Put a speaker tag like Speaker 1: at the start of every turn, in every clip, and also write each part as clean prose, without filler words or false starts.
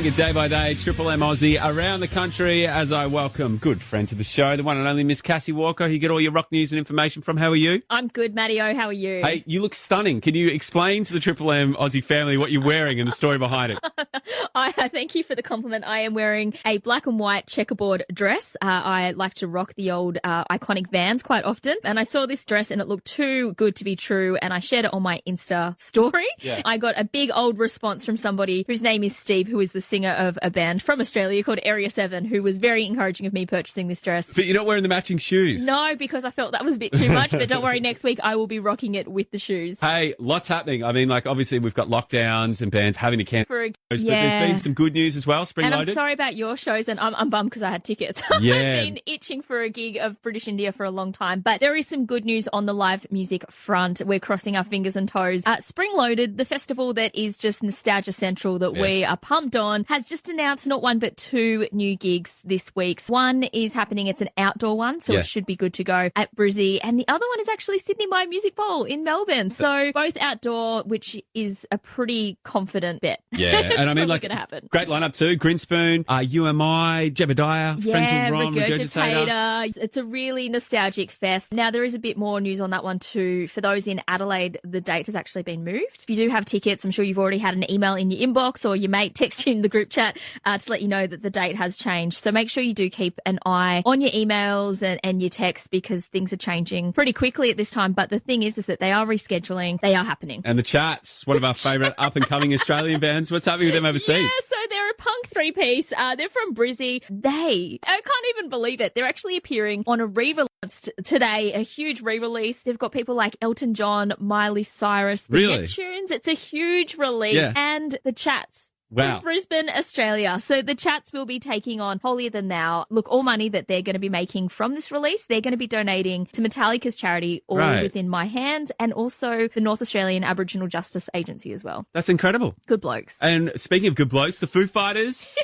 Speaker 1: your day by day Triple M Aussie around the country as I welcome good friend to the show, the one and only Miss Cassie Walker. You get all your rock news and information from. How are you?
Speaker 2: I'm good, Matty-O. How are you?
Speaker 1: Hey, you look stunning. Can you explain to the Triple M Aussie family what you're wearing and the story behind it?
Speaker 2: Thank you for the compliment. I am wearing a black and white checkerboard dress. I like to rock the old iconic Vans quite often. And I saw this dress and it looked too good to be true. And I shared it on my Insta story.
Speaker 1: Yeah.
Speaker 2: I got a big old response from somebody whose name is Steve, who is the singer of a band from Australia called Area 7, who was very encouraging of me purchasing this dress.
Speaker 1: But you're not wearing the matching shoes.
Speaker 2: No, because I felt that was a bit too much. But don't worry, next week I will be rocking it with the shoes.
Speaker 1: Hey, lots happening. I mean, like, obviously we've got lockdowns and bands having to cancel. But there's been some good news as well, spring
Speaker 2: and
Speaker 1: loaded.
Speaker 2: I'm sorry about your shows, and I'm bummed because I had tickets.
Speaker 1: Yeah.
Speaker 2: I've been itching for a gig of British India for a long time. But there is some good news on the live music front. We're crossing our fingers and toes. Spring Loaded, the festival that is just nostalgia central that we are pumped on, has just announced not one but two new gigs this week. One is happening, it's an outdoor one, so it should be good to go at Brizzy. And the other one is actually Sydney by Music Bowl in Melbourne. So both outdoor, which is a pretty confident bet.
Speaker 1: Yeah, and I mean, like,
Speaker 2: gonna happen.
Speaker 1: Great lineup too. Grinspoon, UMI, Jebediah, Friends Will Run,
Speaker 2: Regurgitator. It's a really nostalgic fest. Now, there is a bit more news on that one too. For those in Adelaide, the date has actually been moved. If you do have tickets, I'm sure you've already had an email in your inbox or your mate text you in the group chat to let you know that the date has changed. So make sure you do keep an eye on your emails and your texts because things are changing pretty quickly at this time. But the thing is that they are rescheduling. They are happening.
Speaker 1: And the Chats, one of our favourite up-and-coming Australian bands. What's happening with them overseas?
Speaker 2: Yeah, so they're a punk three-piece. They're from Brizzy. I can't even believe it. They're actually appearing on a re-release today, a huge re-release. They've got people like Elton John, Miley Cyrus, the Neptunes. It's a huge release. And the Chats.
Speaker 1: Wow.
Speaker 2: In Brisbane, Australia. So the Chats will be taking on Holier Than Thou. Look, all money that they're going to be making from this release, they're going to be donating to Metallica's charity, All Within My Hands, and also the North Australian Aboriginal Justice Agency as well.
Speaker 1: That's incredible.
Speaker 2: Good blokes.
Speaker 1: And speaking of good blokes, the Foo Fighters.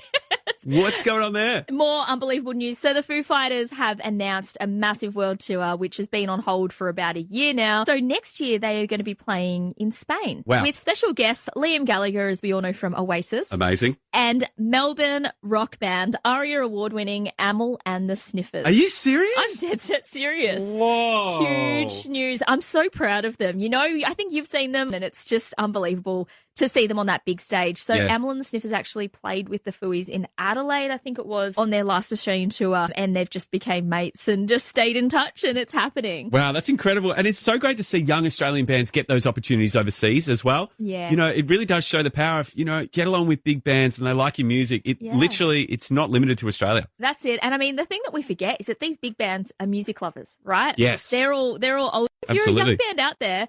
Speaker 1: What's going on there?
Speaker 2: More unbelievable news. So the Foo Fighters have announced a massive world tour, which has been on hold for about a year now. So next year they are going to be playing in Spain with special guests Liam Gallagher, as we all know from Oasis.
Speaker 1: Amazing.
Speaker 2: And Melbourne rock band, ARIA award-winning Amyl and the Sniffers.
Speaker 1: Are you serious?
Speaker 2: I'm dead set serious.
Speaker 1: Whoa.
Speaker 2: Huge news. I'm so proud of them. You know, I think you've seen them and it's just unbelievable to see them on that big stage. So Amyl and the Sniffers actually played with the Fooies in Adelaide, I think it was, on their last Australian tour, and they've just became mates and just stayed in touch, and it's happening.
Speaker 1: Wow, that's incredible. And it's so great to see young Australian bands get those opportunities overseas as well.
Speaker 2: Yeah.
Speaker 1: You know, it really does show the power of, you know, get along with big bands and they like your music. It literally, it's not limited to Australia.
Speaker 2: That's it. And I mean, the thing that we forget is that these big bands are music lovers, right?
Speaker 1: Yes.
Speaker 2: They're all old. If you're a young band out there,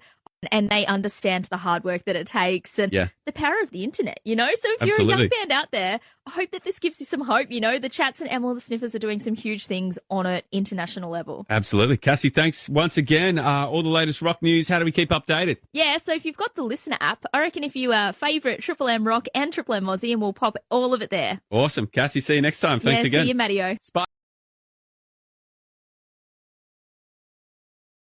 Speaker 2: and they understand the hard work that it takes and the power of the internet, you know? So if you're a young band out there, I hope that this gives you some hope, you know? The Chats and Amyl and the Sniffers are doing some huge things on an international level.
Speaker 1: Absolutely. Cassie, thanks once again. All the latest rock news, how do we keep updated?
Speaker 2: Yeah, so if you've got the Listener app, I reckon if you favourite Triple M Rock and Triple M Aussie, and we'll pop all of it there.
Speaker 1: Awesome. Cassie, see you next time. Thanks again.
Speaker 2: See you, Matty-O.